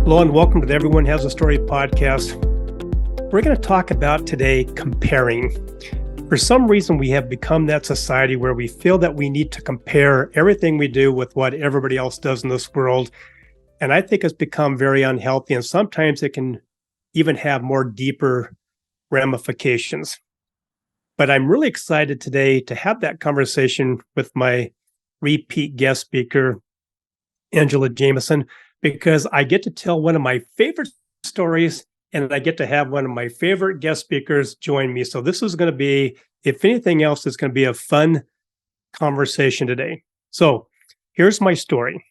Hello and welcome to the Everyone Has a Story podcast. We're going to talk about today comparing. For some reason, we have become that society where we feel that we need to compare everything we do with what everybody else does in this world. And I think it's become very unhealthy. And sometimes it can even have more deeper ramifications. But I'm really excited today to have that conversation with my repeat guest speaker, Angela Jamieson, because I get to tell one of my favorite stories and I get to have one of my favorite guest speakers join me. So this is going to be, if anything else, it's going to be a fun conversation today. So here's my story.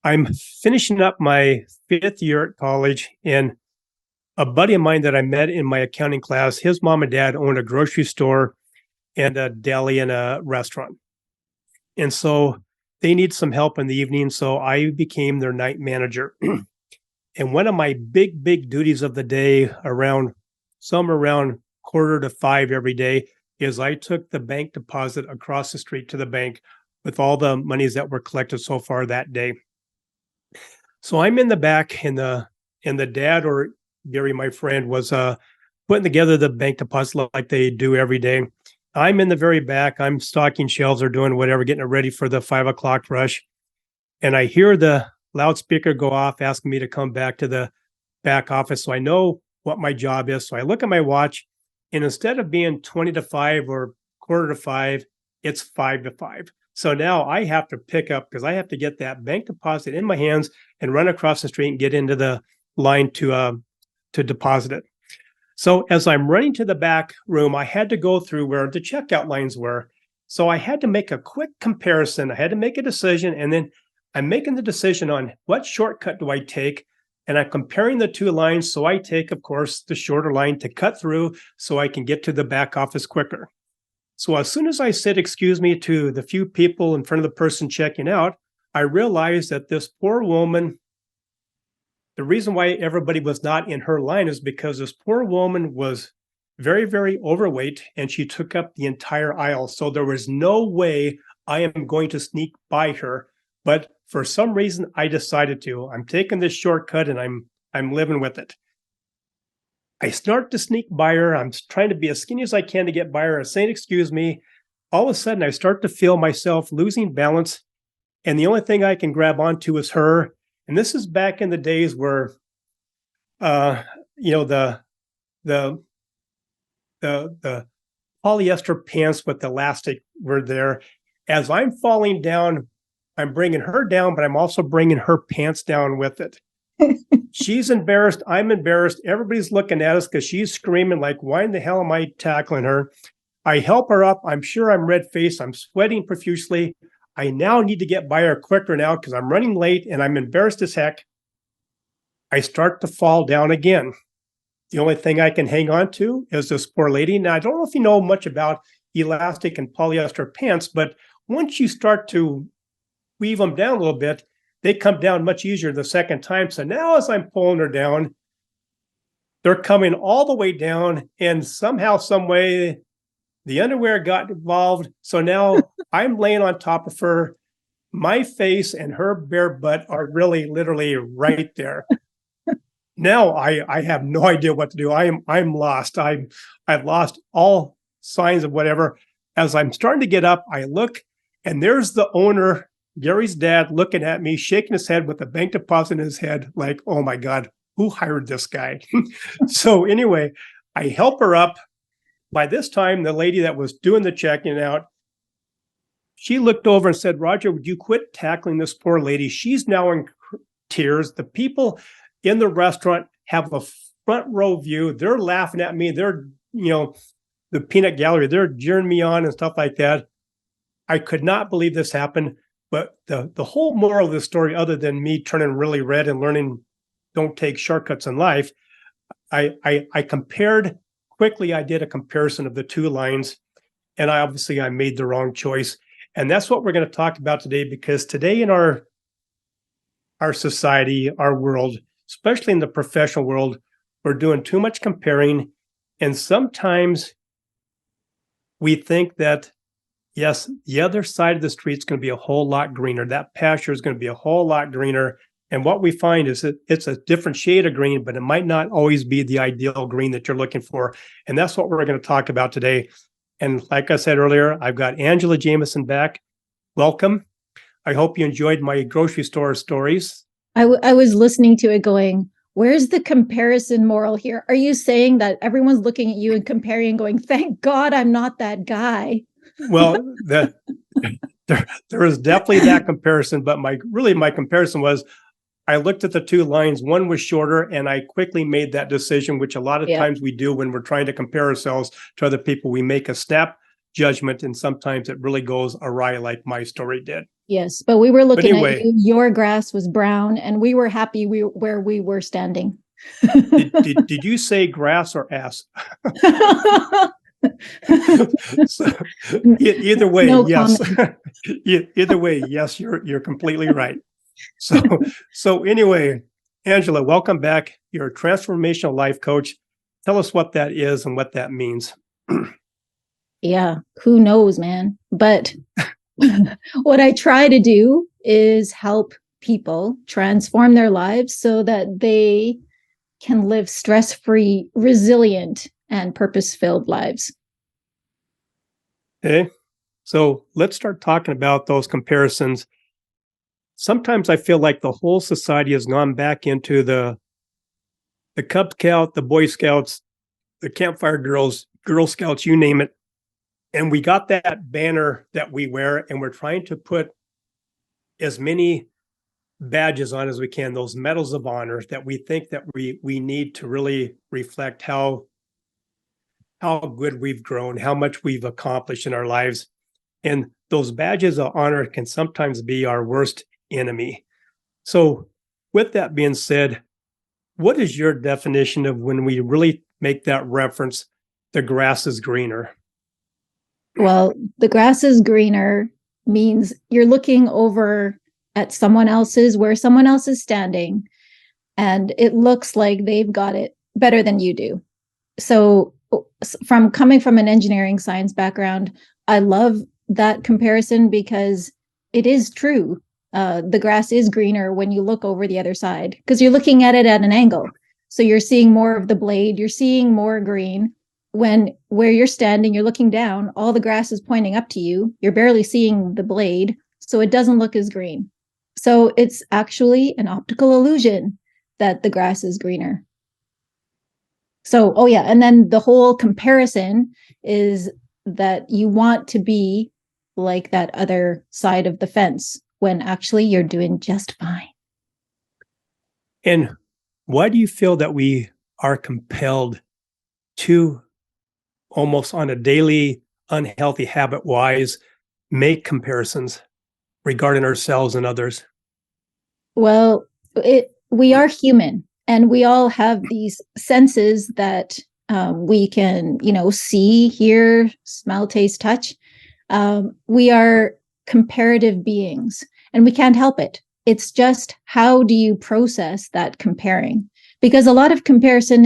I'm finishing up my 5th year at college, and a buddy of mine that I met in my accounting class, his mom and dad owned a grocery store and a deli and a restaurant. And so they need some help in the evening, so I became their night manager. And one of my big duties of the day, around 4:45 every day, is I took the bank deposit across the street to the bank with all the monies that were collected so far that day. So I'm in the back, and the dad, or Gary, my friend, was putting together the bank deposit like they do every day. I'm in the very back. I'm stocking shelves or doing whatever, getting it ready for the 5 o'clock rush. And I hear the loudspeaker go off asking me to come back to the back office. So I know what my job is. So I look at my watch, and instead of being 20 to 5 or 4:45, it's 5 to 5. So now I have to pick up, because I have to get that bank deposit in my hands and run across the street and get into the line to deposit it. So as I'm running to the back room, I had to go through where the checkout lines were. So I had to make a quick comparison. I had to make a decision, and then I'm making the decision on what shortcut do I take, and I'm comparing the two lines. So I take, of course, the shorter line to cut through so I can get to the back office quicker. So as soon as I said, "Excuse me," to the few people in front of the person checking out, I realized that this poor woman, the reason why everybody was not in her line is because this poor woman was very overweight, and she took up the entire aisle. So there was no way I am going to sneak by her. But for some reason, I decided to. I'm taking this shortcut, and I'm living with it. I start to sneak by her. I'm trying to be as skinny as I can to get by her. I'm saying, "Excuse me." All of a sudden, I start to feel myself losing balance, and the only thing I can grab onto is her. And this is back in the days where, the polyester pants with elastic were there. As I'm falling down, I'm bringing her down, but I'm also bringing her pants down with it. She's embarrassed. I'm embarrassed. Everybody's looking at us because she's screaming like, "Why in the hell am I tackling her?" I help her up. I'm sure I'm red-faced. I'm sweating profusely. I now need to get by her quicker now because I'm running late and I'm embarrassed as heck. I start to fall down again. The only thing I can hang on to is this poor lady. Now, I don't know if you know much about elastic and polyester pants, but once you start to weave them down a little bit, they come down much easier the second time. So now as I'm pulling her down, they're coming all the way down, and somehow, some way, the underwear got involved. So now I'm laying on top of her. My face and her bare butt are really literally right there. Now I have no idea what to do. I'm lost. I've lost all signs of whatever. As I'm starting to get up, I look, and there's the owner, Gary's dad, looking at me, shaking his head with a bank deposit in his head, like, "Oh my God, who hired this guy?" So anyway, I help her up. By this time, the lady that was doing the checking out, she looked over and said, "Roger, would you quit tackling this poor lady? She's now in tears. The people in the restaurant have a front row view. They're laughing at me. They're, the peanut gallery, they're cheering me on and stuff like that." I could not believe this happened. But the whole moral of the story, other than me turning really red and learning don't take shortcuts in life, I compared quickly. I did a comparison of the two lines, and I made the wrong choice. And that's what we're going to talk about today, because today in our society, our world, especially in the professional world, we're doing too much comparing. And sometimes we think that, yes, the other side of the street is going to be a whole lot greener. That pasture is going to be a whole lot greener. And what we find is that it's a different shade of green, but it might not always be the ideal green that you're looking for. And that's what we're going to talk about today. And like I said earlier, I've got Angela Jamieson back. Welcome. I hope you enjoyed my grocery store stories. I was listening to it going, where's the comparison moral here? Are you saying that everyone's looking at you and comparing and going, thank God I'm not that guy? Well, there is definitely that comparison, but my comparison was I looked at the two lines. One was shorter, and I quickly made that decision, which a lot of times we do when we're trying to compare ourselves to other people. We make a snap judgment, and sometimes it really goes awry, like my story did. Yes, but we were looking at you. Your grass was brown, and we were happy where we were standing. Did you say grass or ass? So, either way, no yes. Either way, yes, you're completely right. So anyway, Angela, welcome back. You're a transformational life coach. Tell us what that is and what that means. Yeah, who knows, man? But what I try to do is help people transform their lives so that they can live stress-free, resilient, and purpose-filled lives. Okay, so let's start talking about those comparisons. Sometimes I feel like the whole society has gone back into the Cub Scout, the Boy Scouts, the Campfire Girls, Girl Scouts, you name it. And we got that banner that we wear, and we're trying to put as many badges on as we can, those medals of honor that we think that we need to really reflect how good we've grown, how much we've accomplished in our lives. And those badges of honor can sometimes be our worst enemy. So with that being said, what is your definition of when we really make that reference, the grass is greener? Well, the grass is greener means you're looking over at someone else's, where someone else is standing, and it looks like they've got it better than you do. So coming from an engineering science background, I love that comparison because it is true. The grass is greener when you look over the other side because you're looking at it at an angle. So you're seeing more of the blade, you're seeing more green. When where you're standing, you're looking down, all the grass is pointing up to you. You're barely seeing the blade, so it doesn't look as green. So it's actually an optical illusion that the grass is greener. So, oh yeah, and then the whole comparison is that you want to be like that other side of the fence when actually you're doing just fine. And why do you feel that we are compelled to almost on a daily, unhealthy habit-wise, make comparisons regarding ourselves and others? Well, we are human, and we all have these senses that we can, see, hear, smell, taste, touch. We are comparative beings, and we can't help it. It's just how do you process that comparing? Because a lot of comparison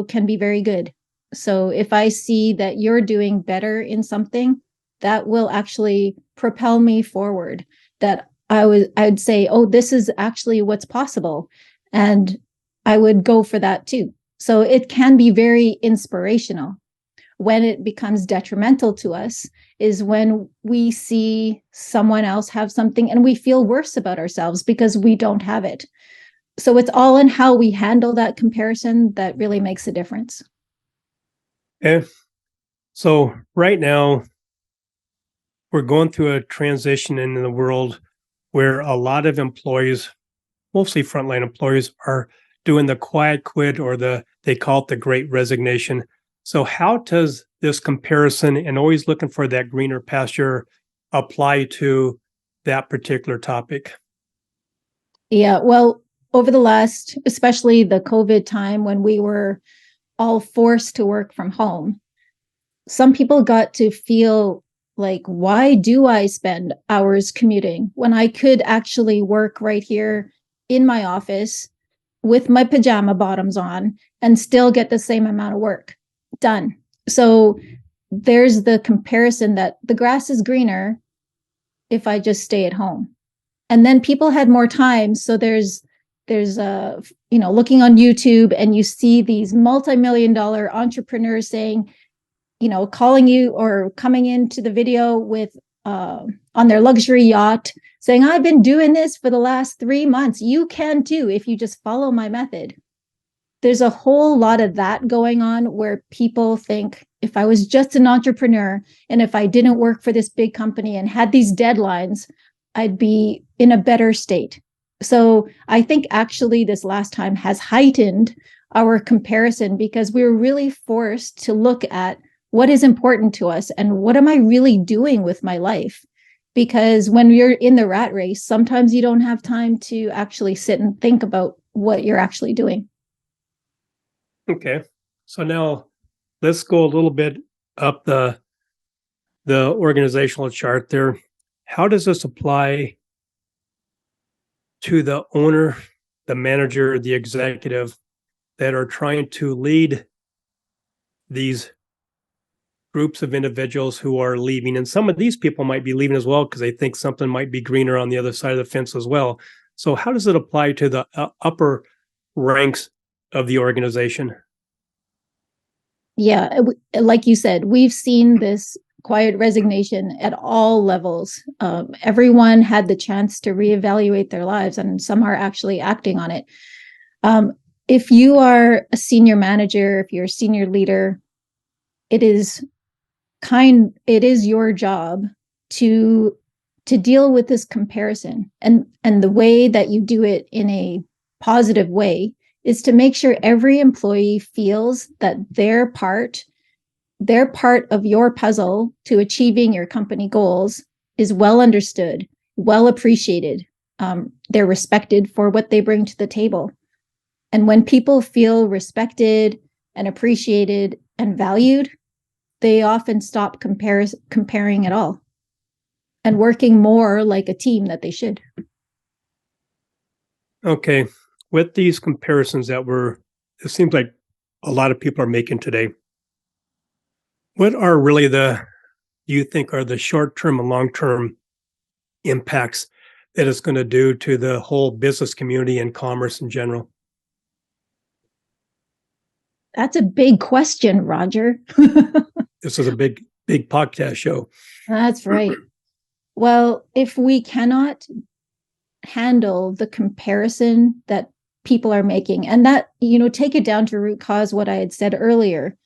can be very good. So if I see that you're doing better in something, that will actually propel me forward. That I'd say, oh, this is actually what's possible. And I would go for that too. So it can be very inspirational. When it becomes detrimental to us is when we see someone else have something and we feel worse about ourselves because we don't have it. So it's all in how we handle that comparison that really makes a difference. Okay. So right now, we're going through a transition in the world where a lot of employees, mostly frontline employees, are doing the quiet quit, or they call it the great resignation. So how does this comparison and always looking for that greener pasture apply to that particular topic? Yeah, well, over the last, especially the COVID time when we were all forced to work from home, some people got to feel like, why do I spend hours commuting when I could actually work right here in my office with my pajama bottoms on and still get the same amount of work done? So there's the comparison that the grass is greener if I just stay at home. And then people had more time. So there's there's a, looking on YouTube and you see these multi-million-dollar entrepreneurs saying, calling you or coming into the video with on their luxury yacht saying, I've been doing this for the last 3 months. You can too if you just follow my method. There's a whole lot of that going on where people think, if I was just an entrepreneur and if I didn't work for this big company and had these deadlines, I'd be in a better state. So I think actually this last time has heightened our comparison because we were really forced to look at what is important to us and what am I really doing with my life? Because when you're in the rat race, sometimes you don't have time to actually sit and think about what you're actually doing. Okay. So now let's go a little bit up the organizational chart there. How does this apply to the owner, the manager, the executive that are trying to lead these groups of individuals who are leaving? And some of these people might be leaving as well because they think something might be greener on the other side of the fence as well. So how does it apply to the upper ranks of the organization? Yeah, like you said, we've seen this quiet resignation at all levels. Everyone had the chance to reevaluate their lives, and some are actually acting on it. If you are a senior manager, if you're a senior leader, it is your job to deal with this comparison, and the way that you do it in a positive way is to make sure every employee feels that their part of your puzzle to achieving your company goals is well understood, well appreciated. They're respected for what they bring to the table. And when people feel respected and appreciated and valued, they often stop comparing at all and working more like a team that they should. Okay. With these comparisons that it seems like a lot of people are making today, what are really you think are the short-term and long-term impacts that it's going to do to the whole business community and commerce in general? That's a big question, Roger. This is a big podcast show. That's right. Well, if we cannot handle the comparison that people are making, and that, take it down to root cause, what I had said earlier,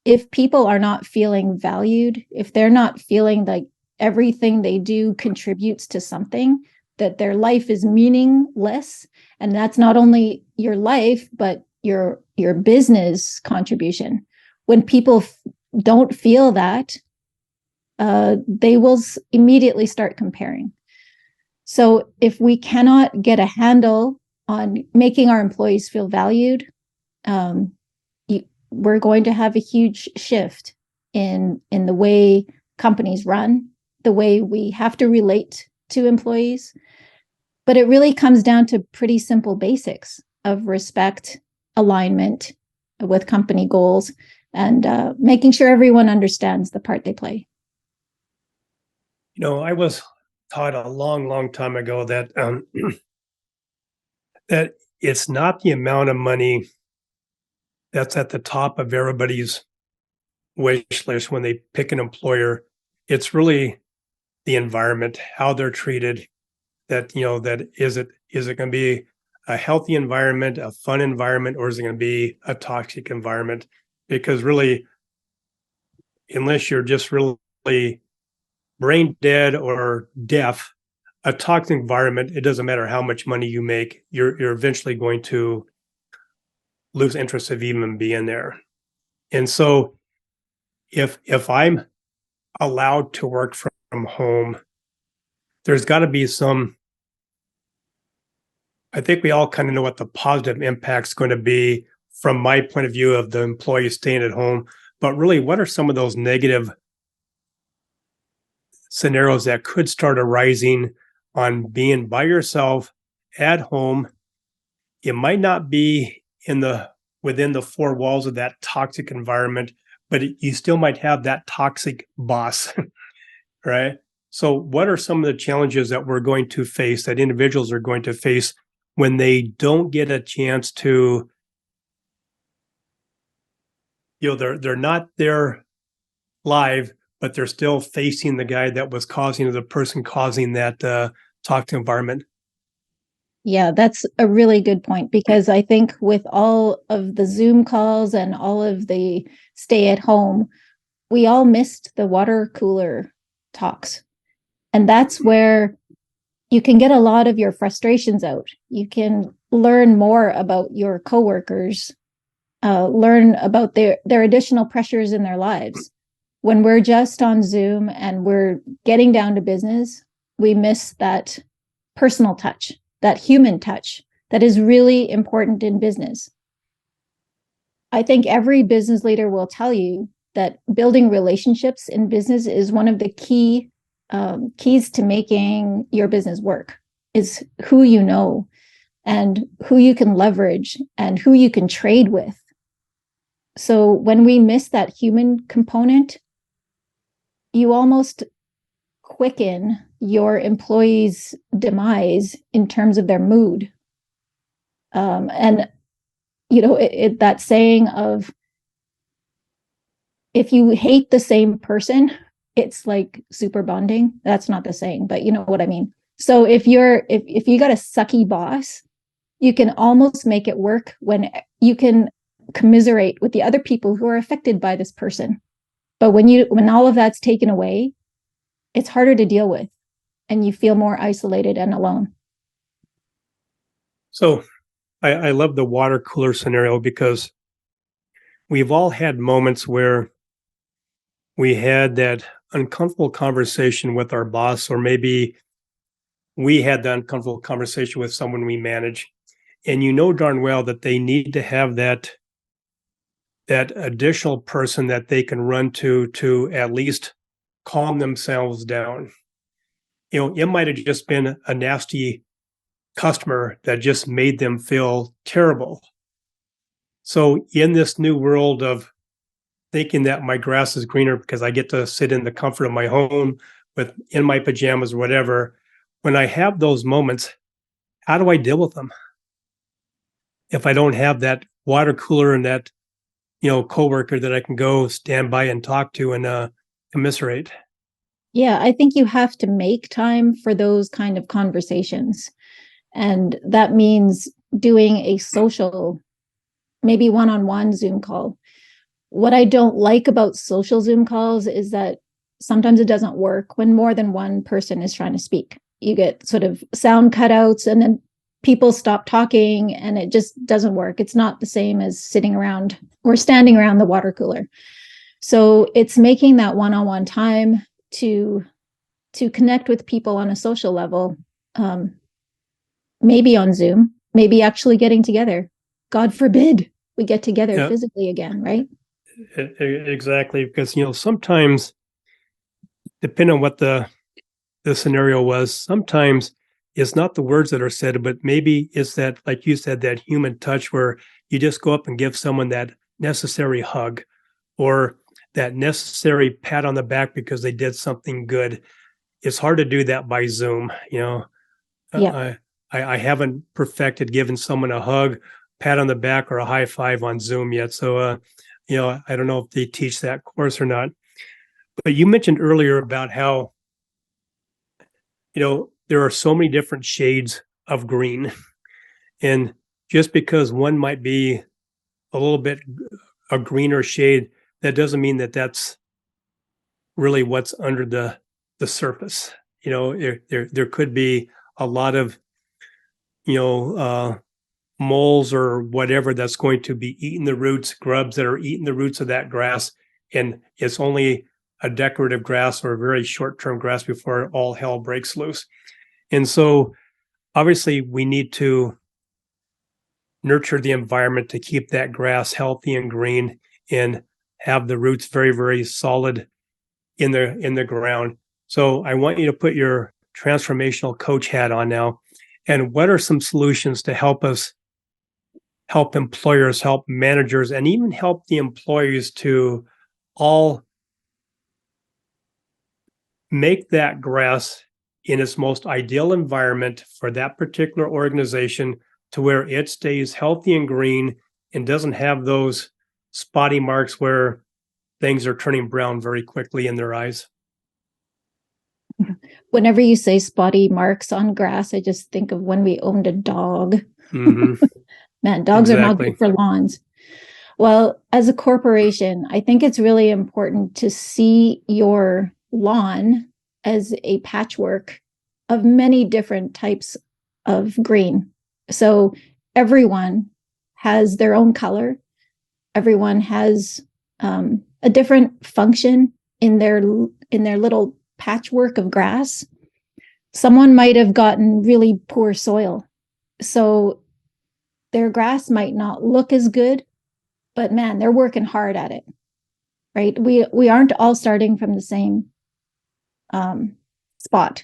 if people are not feeling valued, if they're not feeling like everything they do contributes to something, that their life is meaningless, and that's not only your life, but your business contribution. When people don't feel that, they will immediately start comparing. So if we cannot get a handle on making our employees feel valued, we're going to have a huge shift in the way companies run, the way we have to relate to employees. But it really comes down to pretty simple basics of respect, alignment with company goals, and making sure everyone understands the part they play. I was taught a long, long time ago that that it's not the amount of money that's at the top of everybody's wish list when they pick an employer. It's really the environment, how they're treated. That is it going to be a healthy environment, a fun environment, or is it going to be a toxic environment? Because really, unless you're just really brain dead or deaf, a toxic environment, it doesn't matter how much money you make, you're eventually going to lose interest of even being there. And so if I'm allowed to work from home, there's got to be I think we all kind of know what the positive impact's going to be from my point of view of the employee staying at home. But really, what are some of those negative scenarios that could start arising on being by yourself at home? It might not be within the four walls of that toxic environment, but you still might have that toxic boss, right? So what are some of the challenges that we're going to face, that individuals are going to face when they don't get a chance to, they're not there live, but they're still facing the guy that was causing, the person causing that toxic environment. Yeah, that's a really good point, because I think with all of the Zoom calls and all of the stay at home, we all missed the water cooler talks. And that's where you can get a lot of your frustrations out. You can learn more about your coworkers, learn about their additional pressures in their lives. When we're just on Zoom and we're getting down to business, we miss that personal touch, that human touch that is really important in business. I think every business leader will tell you that building relationships in business is one of the keys to making your business work, is who you know and who you can leverage and who you can trade with. So when we miss that human component, you almost quicken your employees' demise in terms of their mood. And, that saying of, if you hate the same person, it's like super bonding. That's not the saying, but you know what I mean. So if you got a sucky boss, you can almost make it work when you can commiserate with the other people who are affected by this person. But when all of that's taken away, it's harder to deal with, and you feel more isolated and alone. So I love the water cooler scenario, because we've all had moments where we had that uncomfortable conversation with our boss, or maybe we had that uncomfortable conversation with someone we manage. And you know darn well that they need to have that additional person that they can run to at least calm themselves down. It might have just been a nasty customer that just made them feel terrible. So in this new world of thinking that my grass is greener because I get to sit in the comfort of my home in my pajamas or whatever, when I have those moments, how do I deal with them? If I don't have that water cooler and that, coworker that I can go stand by and talk to and commiserate. Yeah, I think you have to make time for those kind of conversations. And that means doing a social, maybe one-on-one Zoom call. What I don't like about social Zoom calls is that sometimes it doesn't work when more than one person is trying to speak. You get sort of sound cutouts, and then people stop talking, and it just doesn't work. It's not the same as sitting around or standing around the water cooler. So it's making that one-on-one time to connect with people on a social level, maybe on Zoom, maybe actually getting together. God forbid we get together physically again, right? Exactly, because sometimes, depending on what the scenario was, sometimes it's not the words that are said, but maybe it's that, like you said, that human touch where you just go up and give someone that necessary hug, or that necessary pat on the back because they did something good. It's hard to do that by Zoom. Yeah. I haven't perfected giving someone a hug, pat on the back, or a high five on Zoom yet. So, I don't know if they teach that course or not. But you mentioned earlier about how, there are so many different shades of green. And just because one might be a little bit a greener shade, that doesn't mean that that's really what's under the surface. There could be a lot of, moles or whatever that's going to be eating the roots, grubs that are eating the roots of that grass. And it's only a decorative grass or a very short-term grass before all hell breaks loose. And so obviously we need to nurture the environment to keep that grass healthy and green and have the roots very, very solid in the ground. So I want you to put your transformational coach hat on now. And what are some solutions to help employers, help managers, and even help the employees to all make that grass in its most ideal environment for that particular organization to where it stays healthy and green and doesn't have those spotty marks where things are turning brown very quickly in their eyes. Whenever you say spotty marks on grass, I just think of when we owned a dog. Mm-hmm. Man, dogs are not good for lawns. Well, as a corporation, I think it's really important to see your lawn as a patchwork of many different types of green. So everyone has their own color. Everyone has a different function in their little patchwork of grass. Someone might have gotten really poor soil, so their grass might not look as good, but man, they're working hard at it, right? We aren't all starting from the same spot.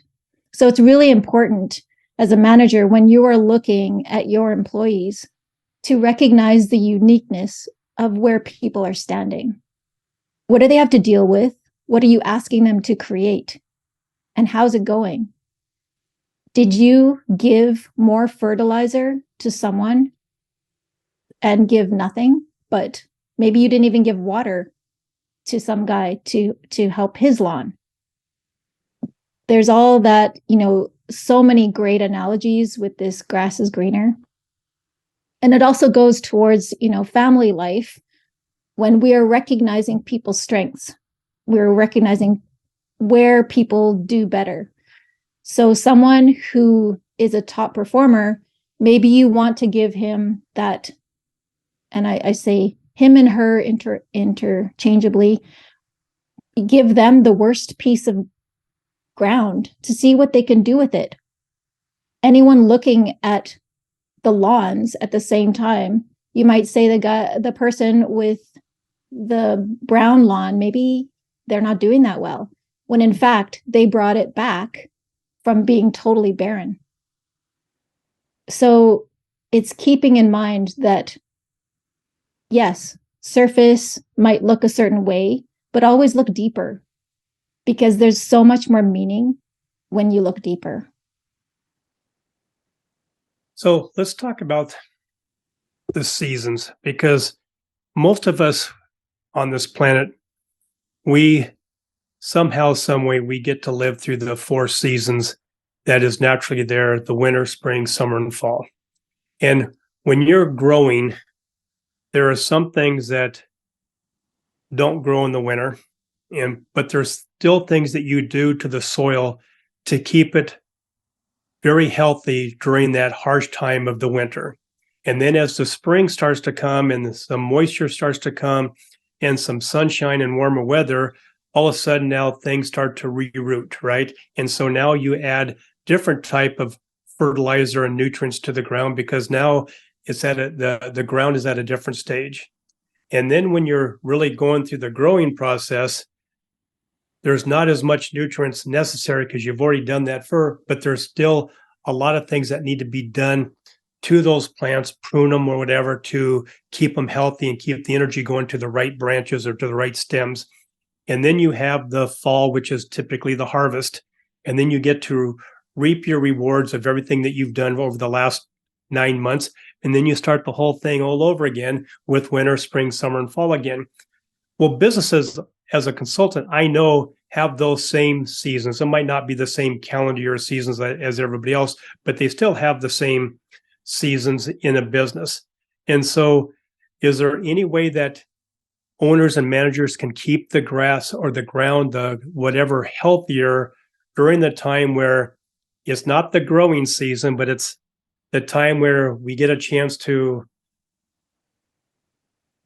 So it's really important as a manager when you are looking at your employees to recognize the uniqueness of where people are standing. What do they have to deal with? What are you asking them to create? And how's it going? Did you give more fertilizer to someone and give nothing? But maybe you didn't even give water to some guy to help his lawn. There's all that, so many great analogies with this grass is greener. And it also goes towards, family life. When we are recognizing people's strengths, we're recognizing where people do better. So someone who is a top performer, maybe you want to give him that, and I say him and her interchangeably, give them the worst piece of ground to see what they can do with it. Anyone looking at the lawns at the same time, you might say the person with the brown lawn, maybe they're not doing that well, when in fact they brought it back from being totally barren. So it's keeping in mind that, yes, surface might look a certain way, but always look deeper, because there's so much more meaning when you look deeper. So let's talk about the seasons, because most of us on this planet, we somehow, some way, we get to live through the 4 seasons that is naturally there: the winter, spring, summer, and fall. And when you're growing, there are some things that don't grow in the winter, but there's still things that you do to the soil to keep it very healthy during that harsh time of the winter. And then as the spring starts to come and some moisture starts to come and some sunshine and warmer weather, all of a sudden now things start to reroot, right? And so now you add different type of fertilizer and nutrients to the ground, because now it's at the ground is at a different stage. And then when you're really going through the growing process, there's not as much nutrients necessary because you've already done that but there's still a lot of things that need to be done to those plants, prune them or whatever, to keep them healthy and keep the energy going to the right branches or to the right stems. And then you have the fall, which is typically the harvest. And then you get to reap your rewards of everything that you've done over the last 9 months. And then you start the whole thing all over again with winter, spring, summer, and fall again. Well, businesses, as a consultant, I know have those same seasons. It might not be the same calendar year seasons as everybody else, but they still have the same seasons in a business. And so is there any way that owners and managers can keep the grass or the ground, the whatever, healthier during the time where it's not the growing season, but it's the time where we get a chance to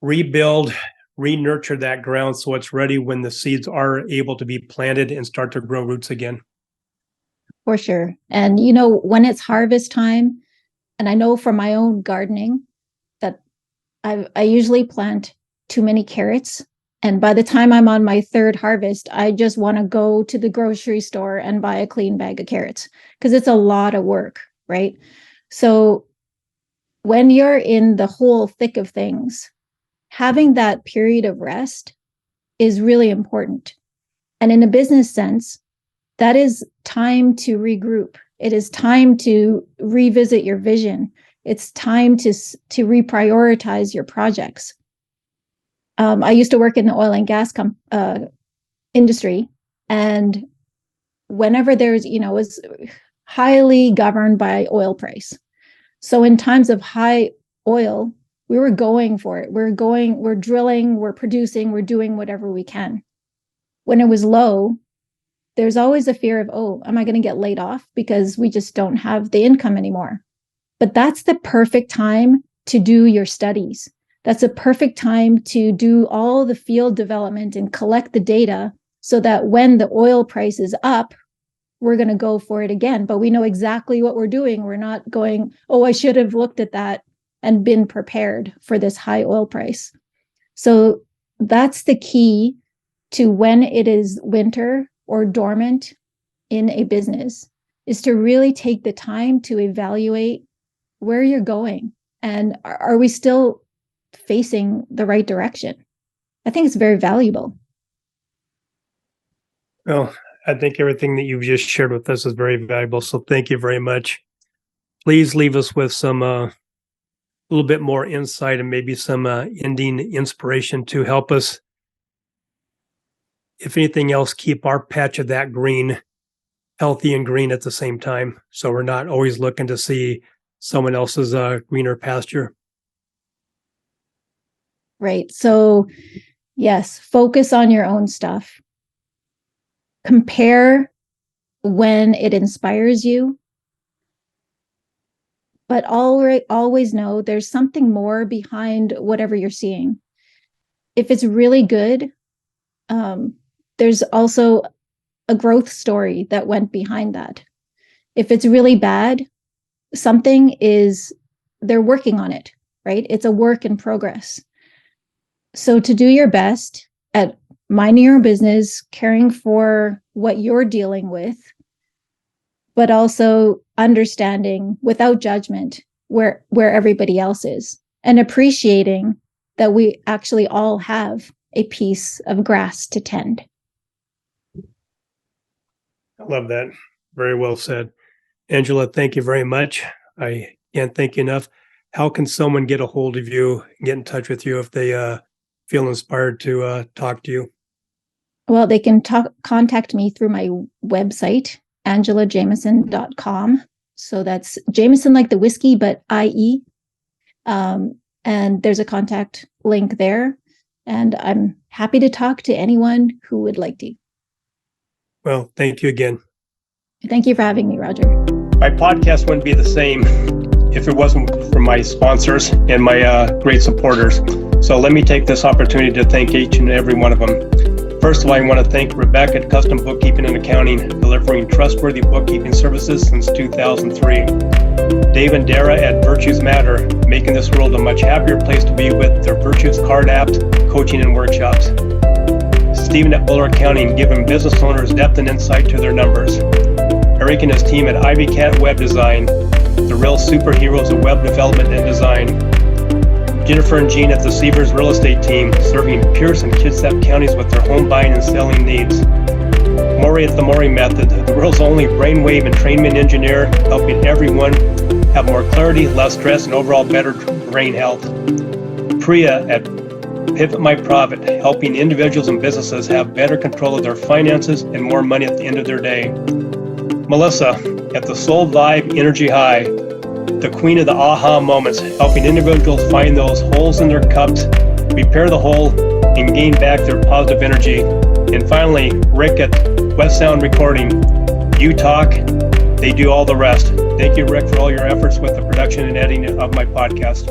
rebuild, re-nurture that ground so it's ready when the seeds are able to be planted and start to grow roots again? For sure. And when it's harvest time, and I know from my own gardening that I usually plant too many carrots. And by the time I'm on my 3rd harvest, I just want to go to the grocery store and buy a clean bag of carrots, because it's a lot of work, right? So when you're in the whole thick of things, having that period of rest is really important. And in a business sense, that is time to regroup. It is time to revisit your vision. It's time to reprioritize your projects. I used to work in the oil and gas industry, and whenever there's, it was highly governed by oil price. So in times of high oil, we were going for it. We're drilling, we're producing, we're doing whatever we can. When it was low, there's always a fear of, am I going to get laid off because we just don't have the income anymore? But that's the perfect time to do your studies. That's a perfect time to do all the field development and collect the data so that when the oil price is up, we're going to go for it again. But we know exactly what we're doing. We're not going, I should have looked at that and been prepared for this high oil price. So that's the key to when it is winter or dormant in a business, is to really take the time to evaluate where you're going and are we still facing the right direction. I think it's very valuable. Well, I think everything that you've just shared with us is very valuable. So thank you very much. Please leave us with some a little bit more insight and maybe some ending inspiration to help us, if anything else, keep our patch of that green healthy and green at the same time. So we're not always looking to see someone else's greener pasture. Right. So yes, focus on your own stuff. Compare when it inspires you, but always know there's something more behind whatever you're seeing. If it's really good, there's also a growth story that went behind that. If it's really bad, they're working on it, right? It's a work in progress. So to do your best at minding your own business, caring for what you're dealing with, but also understanding without judgment where everybody else is, and appreciating that we actually all have a piece of grass to tend. I love that. Very well said. Angela, thank you very much. I can't thank you enough. How can someone get a hold of you, get in touch with you if they feel inspired to talk to you? Well, they can contact me through my website, angelajamieson.com. So that's Jamieson like the whiskey, but IE. And there's a contact link there. And I'm happy to talk to anyone who would like to. Well, thank you again. Thank you for having me, Roger. My podcast wouldn't be the same if it wasn't for my sponsors and my great supporters. So let me take this opportunity to thank each and every one of them. First of all, I want to thank Rebecca at Custom Bookkeeping and Accounting, delivering trustworthy bookkeeping services since 2003. Dave and Dara at Virtues Matter, making this world a much happier place to be with their Virtues Card apps, coaching and workshops. Stephen at Buller Accounting, giving business owners depth and insight to their numbers. Eric and his team at Ivy Cat Web Design, the real superheroes of web development and design. Jennifer and Jean at the Seavers Real Estate Team, serving Pierce and Kitsap counties with their home buying and selling needs. Maury at the Maury Method, the world's only brainwave entrainment engineer, helping everyone have more clarity, less stress, and overall better brain health. Priya at Pivot My Profit, helping individuals and businesses have better control of their finances and more money at the end of their day. Melissa at the Soul Vibe Energy High, the queen of the aha moments, helping individuals find those holes in their cups, repair the hole, and gain back their positive energy. And finally, Rick at West Sound Recording. You talk, they do all the rest. Thank you, Rick, for all your efforts with the production and editing of my podcast.